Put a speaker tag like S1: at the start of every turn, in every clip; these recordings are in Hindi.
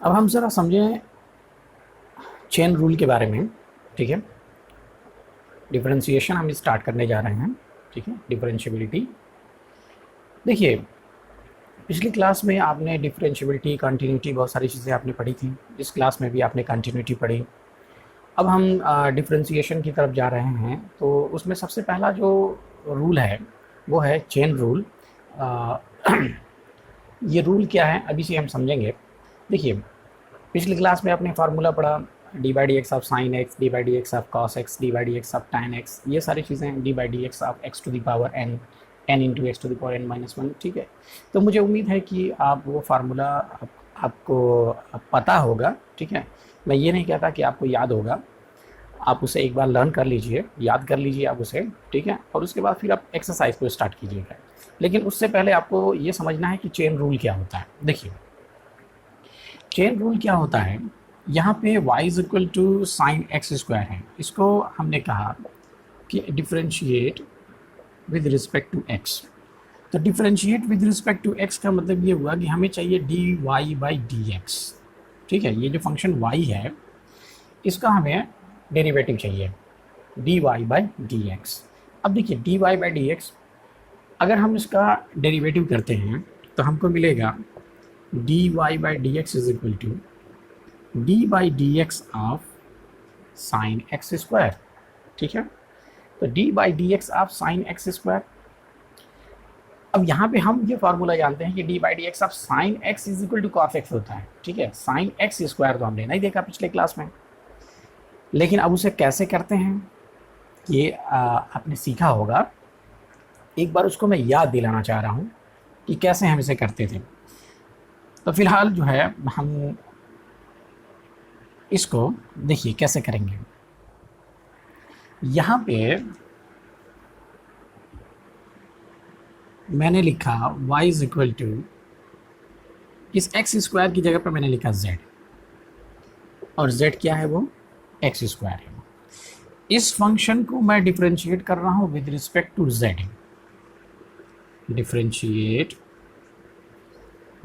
S1: अब हम ज़रा समझें चेन रूल के बारे में। ठीक है, डिफरेंशिएशन हम स्टार्ट करने जा रहे हैं। ठीक है, डिफरेंशियबिलिटी। देखिए, पिछली क्लास में आपने डिफरेंशियबिलिटी, कंटिन्यूटी, बहुत सारी चीज़ें आपने पढ़ी थी। इस क्लास में भी आपने कंटिन्यूटी पढ़ी। अब हम डिफरेंशिएशन की तरफ जा रहे हैं। तो उसमें सबसे पहला जो रूल है वो है चेन रूल। ये रूल क्या है अभी से हम समझेंगे। देखिए, पिछली क्लास में आपने फार्मूला पढ़ा, d by d x of sine x, d by d x of cos x, d by d x of tan x, ये सारी चीज़ें, d by d x of x to the power n, n into x to the power n minus one. ठीक है, तो मुझे उम्मीद है कि आप वो फार्मूला आपको पता होगा। ठीक है, मैं ये नहीं कहता कि आपको याद होगा, आप उसे एक बार लर्न कर लीजिए, याद कर लीजिए आप उसे। ठीक है, और उसके बाद फिर आप एक्सरसाइज को स्टार्ट कीजिएगा। लेकिन उससे पहले आपको ये समझना है कि चेन रूल क्या होता है। देखिए, चेन रूल क्या होता है, यहाँ पे y is equal to sine x square है। इसको हमने कहा कि differentiate with respect to x। तो differentiate with respect to x का मतलब ये हुआ कि हमें चाहिए d y by d x. ठीक है, ये जो फंक्शन y है इसका हमें डेरिवेटिव चाहिए, d y by d x. अब देखिए, d y by d x अगर हम इसका डेरिवेटिव करते हैं तो हमको मिलेगा d y by d x is equal to d by d x of sine x square. ठीक है, तो d by d x of sine x square. अब यहाँ पे हम ये फार्मूला जानते हैं कि d by d x of sine x is equal to cos x होता है। ठीक है, साइन एक्स स्क्वायर तो हमने नहीं देखा पिछले क्लास में, लेकिन अब उसे कैसे करते हैं ये आपने सीखा होगा। एक बार उसको मैं याद दिलाना चाह रहा हूँ कि कैसे हम इसे करते थे। तो फिलहाल जो है हम इसको देखिए कैसे करेंगे। यहाँ पे मैंने लिखा y इज इक्वल टू, इस एक्स स्क्वायर की जगह पर मैंने लिखा z, और z क्या है, वो एक्स स्क्वायर है। इस फंक्शन को मैं डिफरेंशिएट कर रहा हूँ with respect to z। Differentiate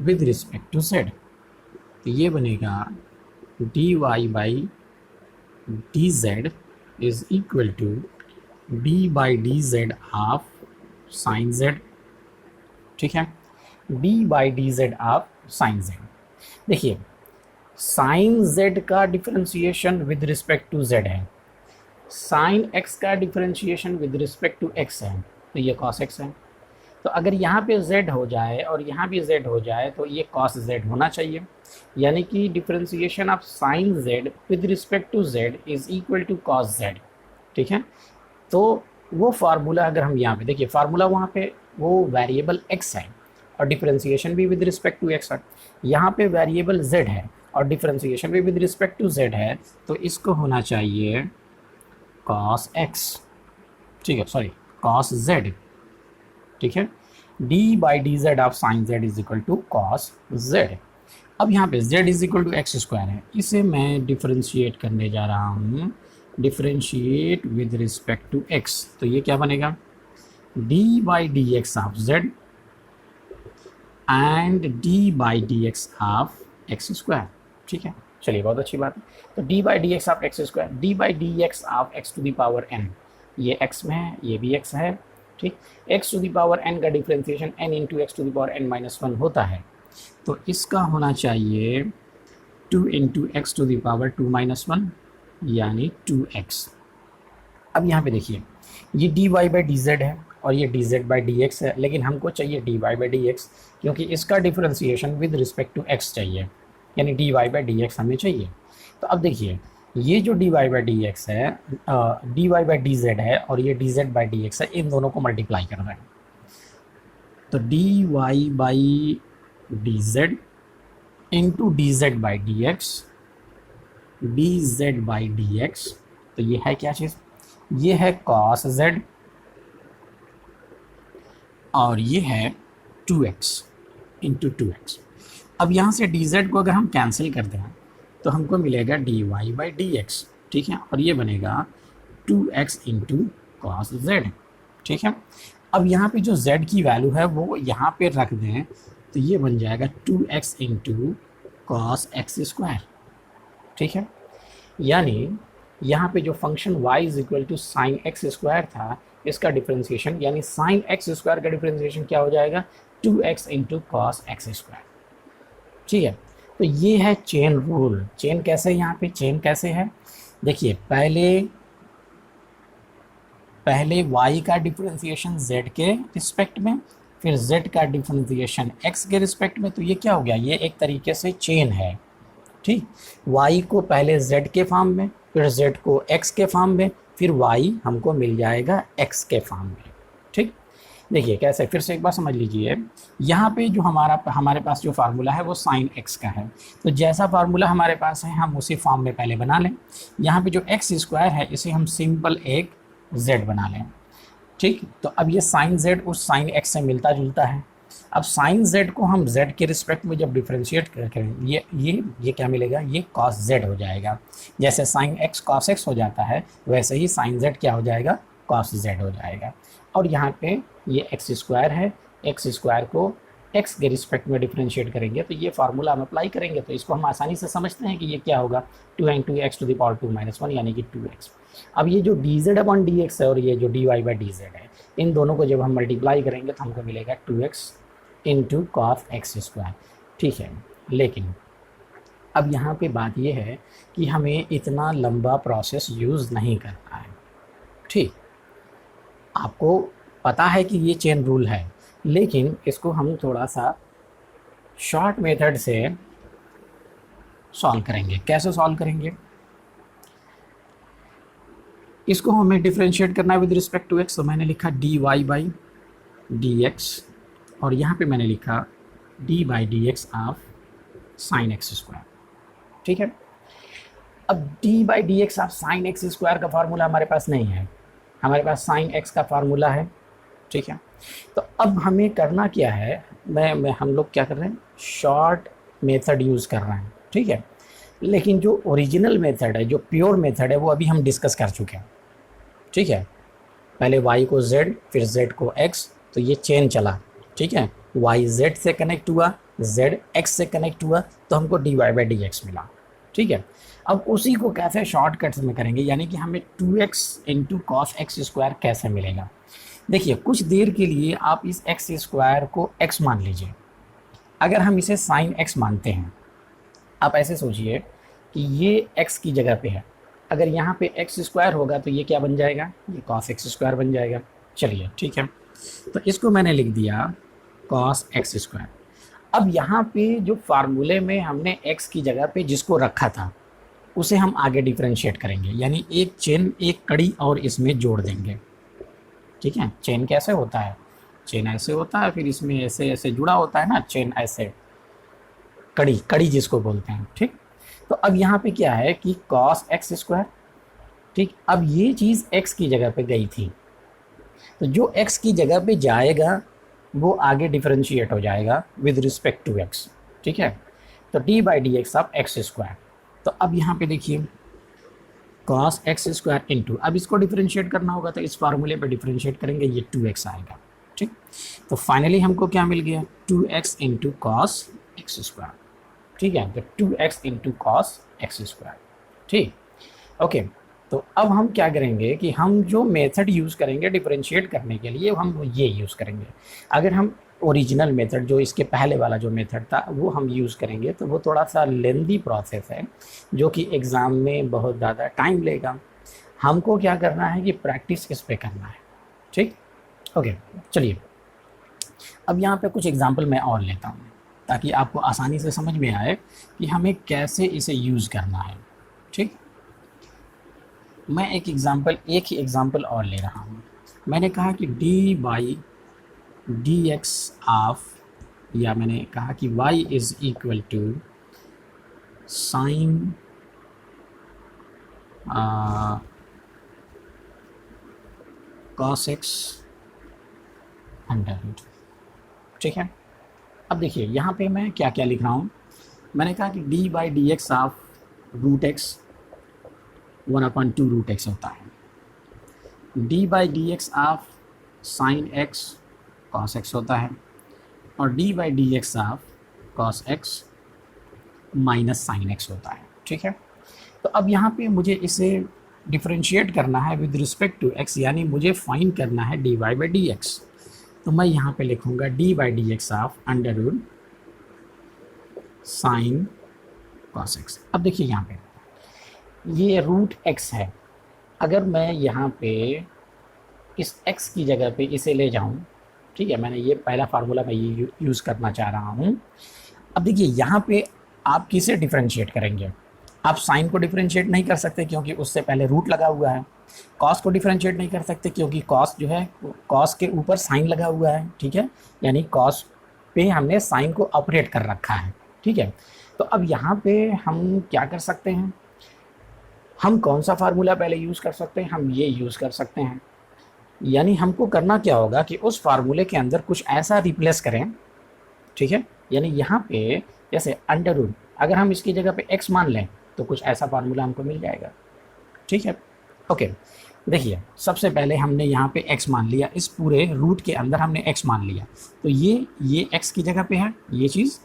S1: with respect to z, तो ये बनेगा d y by d z is equal to d by d z of sine z. ठीक है, d by d z of sine z. देखिए, साइन जेड का differentiation with respect to z है, साइन एक्स का differentiation with respect to x है, तो ये कॉस एक्स है। तो अगर यहाँ पे z हो जाए और यहाँ भी z हो जाए तो ये cos z होना चाहिए। यानी कि differentiation of sine z with respect to z is equal to cos z। ठीक है, तो वो फार्मूला अगर हम यहाँ पे देखिए, फार्मूला वहाँ पे वो वेरिएबल x है और डिफरेंशिएशन भी विद रिस्पेक्ट टू x है। यहाँ पे वेरिएबल z है और डिफरेंशिएशन भी विद रिस्पेक्ट टू z है, तो इसको होना चाहिए cos x। ठीक है, सॉरी, cos z। ठीक है, d by d z of sine z is equal to cos z। अब यहाँ पे z is equal to x square है, इसे मैं डिफरेंशिएट करने जा रहा हूँ, differentiate with respect to x। तो ये क्या बनेगा, d by d x of z and d by d x of x square. ठीक है, चलिए, बहुत अच्छी बात है। तो d by d x of x square, d by d x of x to the power n, ये x में है, ये भी x है। ठीक, x to the power n का differentiation n into x to the power n minus one होता है, तो इसका होना चाहिए 2 into x to the power 2 minus one, यानी 2x। अब यहाँ पे देखिए, ये d y by d z है और ये d z by d x है, लेकिन हमको चाहिए d y by d x, क्योंकि इसका differentiation with respect to x चाहिए, यानी d y by d x हमें चाहिए। तो अब देखिए, ये जो d y by d x है, d y by d z है और ये d z by d x है, इन दोनों को मल्टीप्लाई कर रहे हैं। तो d y by d z into d z by d x, d z by d x, तो ये है क्या चीज़, ये है कॉस जेड और ये है 2x इंटू 2x। अब यहाँ से डी जेड को अगर हम कैंसिल करते हैं तो हमको मिलेगा d y by d x. ठीक है, और ये बनेगा 2x इंटू कॉस जेड। ठीक है, अब यहाँ पे जो z की वैल्यू है वो यहाँ पे रख दें तो ये बन जाएगा 2x into cos x square, ठीक है। यानी यहाँ पे जो function y is equal to sine x square था, इसका डिफ्रेंसिएशन यानी साइन एक्स स्क्वायर का डिफ्रेंसिएशन क्या हो जाएगा, 2x into cos x square, ठीक है। तो ये है चेन रूल। चेन कैसे, यहाँ पे चेन कैसे है, देखिए पहले y का डिफ्रेंसिएशन z के रिस्पेक्ट में, फिर z का डिफ्रेंसिएशन x के रिस्पेक्ट में। तो ये क्या हो गया, ये एक तरीके से चेन है, ठीक। y को पहले z के फॉर्म में, फिर z को x के फॉर्म में, फिर y हमको मिल जाएगा x के फॉर्म में, ठीक। देखिए कैसे, फिर से एक बार समझ लीजिए, यहाँ पे जो हमारे पास जो फार्मूला है वो साइन x का है। तो जैसा फार्मूला हमारे पास है हम उसी फॉर्म में पहले बना लें। यहाँ पे जो एक्स स्क्वायर है इसे हम सिंपल एक z बना लें, ठीक। तो अब ये साइन z उस साइन x से मिलता जुलता है। अब साइन z को हम z के रिस्पेक्ट में जब डिफ्रेंशिएट करें, ये क्या मिलेगा, ये cos z हो जाएगा। जैसे साइन x cos x हो जाता है, वैसे ही साइन z क्या हो जाएगा, cos z हो जाएगा। और यहाँ पे ये एक्स स्क्वायर है, एक्स स्क्वायर को x के रिस्पेक्ट में डिफ्रेंशिएट करेंगे तो ये फार्मूला हम अप्लाई करेंगे तो इसको हम आसानी से समझते हैं कि ये क्या होगा, 2 into x to the power 2 - 1 यानी कि 2x। अब ये जो dz अपॉन dx है और ये जो dy बाई dz है, इन दोनों को जब हम मल्टीप्लाई करेंगे तो हमको मिलेगा 2x into cos x square, ठीक है। लेकिन अब यहाँ पे बात ये है कि हमें इतना लंबा प्रोसेस यूज़ नहीं करना है, ठीक। आपको पता है कि ये चेन रूल है, लेकिन इसको हम थोड़ा सा शॉर्ट मेथड से सॉल्व करेंगे। कैसे सॉल्व करेंगे, इसको हमें डिफरेंशिएट करना है विद रिस्पेक्ट टू एक्स। तो मैंने लिखा dy बाई dx और यहाँ पे मैंने लिखा d by dx of sine x square, ठीक है। अब d by dx of sine x square का फार्मूला हमारे पास नहीं है, हमारे पास साइन x का फार्मूला है, ठीक है। तो अब हमें करना क्या है, हम लोग क्या कर रहे हैं, शॉर्ट मेथड यूज़ कर रहे हैं, ठीक है। लेकिन जो ओरिजिनल मेथड है, जो प्योर मेथड है, वो अभी हम डिस्कस कर चुके हैं, ठीक है। पहले y को z, फिर z को x, तो ये चेन चला, ठीक है। y z से कनेक्ट हुआ, z x से कनेक्ट हुआ, तो हमको dy बाई dx मिला, ठीक है। अब उसी को कैसे शॉर्टकट्स में करेंगे, यानी कि हमें 2x into cos x square कैसे मिलेगा। देखिए कुछ देर के लिए आप इस एक्स स्क्वायर को x मान लीजिए। अगर हम इसे साइन x मानते हैं, आप ऐसे सोचिए कि ये x की जगह पे है, अगर यहाँ पे एक्स स्क्वायर होगा तो ये क्या बन जाएगा, ये कॉस एक्स स्क्वायर बन जाएगा। चलिए ठीक है, तो इसको मैंने लिख दिया कॉस एक्स स्क्वायर। अब यहाँ पे जो फार्मूले में हमने x की जगह पे जिसको रखा था उसे हम आगे डिफरेंशिएट करेंगे, यानी एक चेन, एक कड़ी और इसमें जोड़ देंगे, ठीक है। चेन कैसे होता है, चेन ऐसे होता है, फिर इसमें ऐसे ऐसे जुड़ा होता है ना, चेन ऐसे, कड़ी जिसको बोलते हैं, ठीक। तो अब यहाँ पे क्या है कि कॉस एक्स स्क्वायर, ठीक। अब ये चीज़ x की जगह पे गई थी, तो जो x की जगह पे जाएगा वो आगे डिफरेंशिएट हो जाएगा विद रिस्पेक्ट टू x, ठीक है। तो d by d x of x square. तो अब यहाँ पे देखिए कॉस एक्स स्क्वायर इंटू, अब इसको डिफरेंशिएट करना होगा तो इस फार्मूले पे डिफरेंशिएट करेंगे, ये 2x आएगा, ठीक। तो फाइनली हमको क्या मिल गया, 2x into cos x square, ठीक है। तो 2x into cos x square, ठीक, ओके। तो अब हम क्या करेंगे कि हम जो मेथड यूज़ करेंगे डिफरेंशिएट करने के लिए, हम ये यूज़ करेंगे। अगर हम ओरिजिनल मेथड, जो इसके पहले वाला जो मेथड था, वो हम यूज़ करेंगे तो वो थोड़ा सा लेंदी प्रोसेस है, जो कि एग्ज़ाम में बहुत ज़्यादा टाइम लेगा। हमको क्या करना है कि प्रैक्टिस इस पे करना है, ठीक, ओके। चलिए अब यहाँ पे कुछ एग्जांपल मैं और लेता हूँ ताकि आपको आसानी से समझ में आए कि हमें कैसे इसे यूज़ करना है, ठीक। मैं एक ही एग्ज़ाम्पल और ले रहा हूँ। मैंने कहा कि d by d x of, या मैंने कहा कि y is equal to sine cos x under root, ठीक है। अब देखिए यहाँ पे मैं क्या क्या लिख रहा हूँ। मैंने कहा कि d by d x of root x 1/2 root x होता है, d by d x of sine x cos x होता है, और d by d x of cos x minus sine x होता है, ठीक है। तो अब यहाँ पे मुझे इसे डिफरेंशिएट करना है विद रिस्पेक्ट टू एक्स, यानी मुझे फाइंड करना है d y by d x. तो मैं यहाँ पे लिखूँगा d by d x of under root sine cos x. अब देखिए यहाँ पे ये रूट एक्स है, अगर मैं यहाँ पे इस x की जगह पे इसे ले जाऊँ, ठीक है, मैंने ये पहला फार्मूला मैं ये यूज़ करना चाह रहा हूँ। अब देखिए यहाँ पे आप किसे डिफरेंशिएट करेंगे, आप साइन को डिफरेंशिएट नहीं कर सकते क्योंकि उससे पहले रूट लगा हुआ है। कॉस को डिफरेंशिएट नहीं कर सकते क्योंकि कॉस जो है कॉस के ऊपर साइन लगा हुआ है, ठीक है, यानी कॉस पे हमने साइन को ऑपरेट कर रखा है, ठीक है। तो अब यहाँ पे हम क्या कर सकते हैं, हम कौन सा फार्मूला पहले यूज़ कर सकते हैं, हम ये यूज़ कर सकते हैं। यानी हमको करना क्या होगा कि उस फार्मूले के अंदर कुछ ऐसा रिप्लेस करें, ठीक है, यानी यहाँ पे जैसे अंडर रूट अगर हम इसकी जगह पे x मान लें तो कुछ ऐसा फार्मूला हमको मिल जाएगा, ठीक है। ओके, देखिए सबसे पहले हमने यहाँ पे x मान लिया, इस पूरे रूट के अंदर हमने x मान लिया, तो ये x की जगह पे है ये चीज़।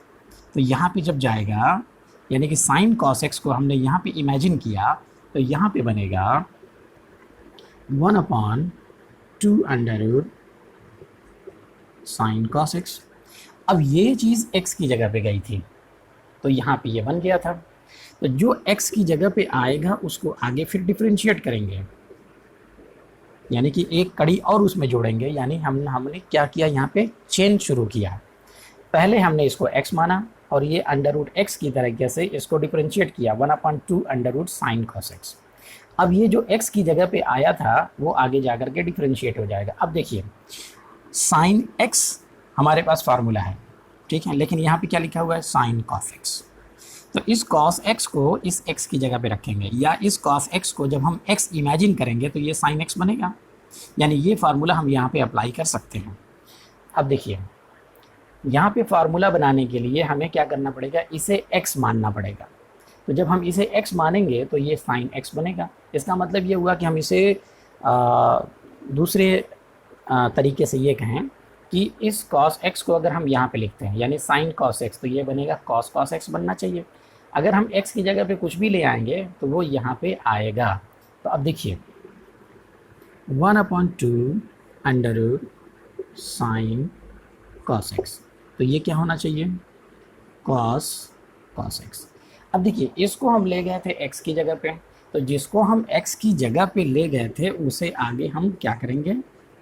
S1: तो यहाँ पे जब जाएगा यानी कि साइन कॉस एक्स को हमने यहाँ पे इमेजिन किया, तो यहाँ पे बनेगा 1/2 under root sine cos x. अब ये चीज़ x की जगह पे गई थी तो यहाँ पे ये बन गया था, तो जो x की जगह पे आएगा उसको आगे फिर डिफरेंशिएट करेंगे, यानी कि एक कड़ी और उसमें जोड़ेंगे। यानी हमने क्या किया, यहाँ पे चेन शुरू किया। पहले हमने इसको x माना और ये अंडर रूट एक्स की तरीके से इसको डिफरेंशिएट किया 1/2 under root sine cos x. अब ये जो x की जगह पे आया था वो आगे जा कर के डिफरेंशिएट हो जाएगा। अब देखिए साइन x हमारे पास फार्मूला है, ठीक है, लेकिन यहाँ पे क्या लिखा हुआ है, साइन कॉस एक्स। तो इस कॉस एक्स को इस x की जगह पे रखेंगे, या इस कॉस एक्स को जब हम x इमेजिन करेंगे तो ये साइन x बनेगा, यानी ये फार्मूला हम यहाँ पे अप्लाई कर सकते हैं। अब देखिए यहाँ पे फार्मूला बनाने के लिए हमें क्या करना पड़ेगा, इसे x मानना पड़ेगा। तो जब हम इसे x मानेंगे तो ये साइन x बनेगा। इसका मतलब ये हुआ कि हम इसे दूसरे तरीके से ये कहें कि इस cos x को अगर हम यहाँ पे लिखते हैं यानी साइन cos x, तो ये बनेगा cos cos x बनना चाहिए। अगर हम x की जगह पे कुछ भी ले आएंगे तो वो यहाँ पे आएगा। तो अब देखिए 1/2 under root sine cos x, तो ये क्या होना चाहिए, cos cos x। अब देखिए इसको हम ले गए थे x की जगह पे, तो जिसको हम x की जगह पे ले गए थे उसे आगे हम क्या करेंगे,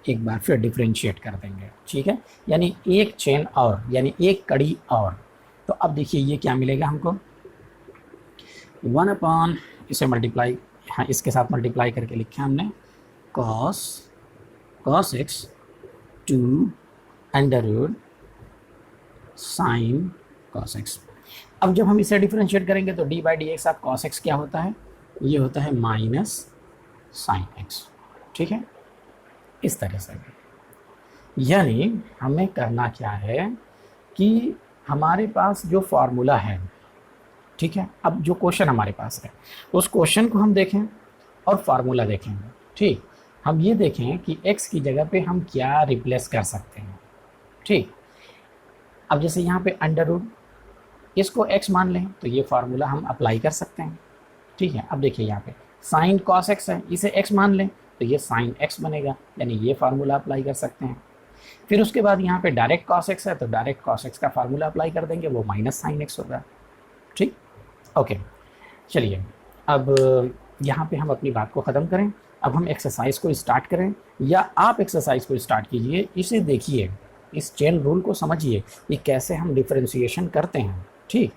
S1: एक बार फिर डिफरेंशिएट कर देंगे, ठीक है, यानी एक चेन और, यानी एक कड़ी और। तो अब देखिए ये क्या मिलेगा हमको, 1 इसे मल्टीप्लाई, हाँ इसके साथ मल्टीप्लाई करके लिखा हमने cos x 2 under root sine cos x। अब जब हम इसे डिफरेंशिएट करेंगे तो d by d x of cos x क्या होता है, ये होता है माइनस साइन x, ठीक है, इस तरह से। यानी हमें करना क्या है कि हमारे पास जो फार्मूला है, ठीक है, अब जो क्वेश्चन हमारे पास है उस क्वेश्चन को हम देखें और फार्मूला देखेंगे, ठीक, हम ये देखें कि x की जगह पे हम क्या रिप्लेस कर सकते हैं, ठीक। अब जैसे यहाँ पे अंडर रूट इसको x मान लें तो ये फार्मूला हम अप्लाई कर सकते हैं, ठीक है। अब देखिए यहाँ पे साइन cos x है, इसे x मान लें तो ये साइन x बनेगा, यानी ये फार्मूला अप्लाई कर सकते हैं। फिर उसके बाद यहाँ पे डायरेक्ट cos x है तो डायरेक्ट cos x का फार्मूला अप्लाई कर देंगे, वो माइनस साइन x होगा, ठीक। ओके, चलिए अब यहाँ पे हम अपनी बात को ख़त्म करें। अब हम एक्सरसाइज को स्टार्ट करें, या आप एक्सरसाइज को स्टार्ट कीजिए, इसे देखिए, इस चेन रूल को समझिए कि कैसे हम डिफरेंशिएशन करते हैं, ठीक।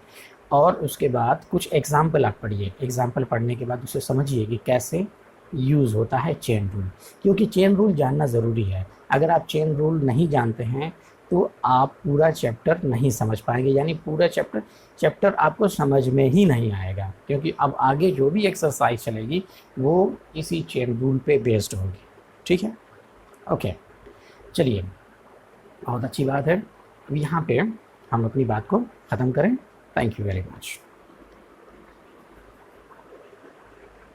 S1: और उसके बाद कुछ एग्जाम्पल आप पढ़िए, एग्जाम्पल पढ़ने के बाद उसे समझिए कि कैसे यूज़ होता है चेन रूल, क्योंकि चेन रूल जानना ज़रूरी है। अगर आप चेन रूल नहीं जानते हैं तो आप पूरा चैप्टर नहीं समझ पाएंगे, यानी पूरा चैप्टर आपको समझ में ही नहीं आएगा, क्योंकि अब आगे जो भी एक्सरसाइज चलेगी वो इसी चेन रूल पे बेस्ड होगी, ठीक है। ओके, चलिए बहुत अच्छी बात है। अब यहाँ पे हम अपनी बात को ख़त्म करें। Thank you very much.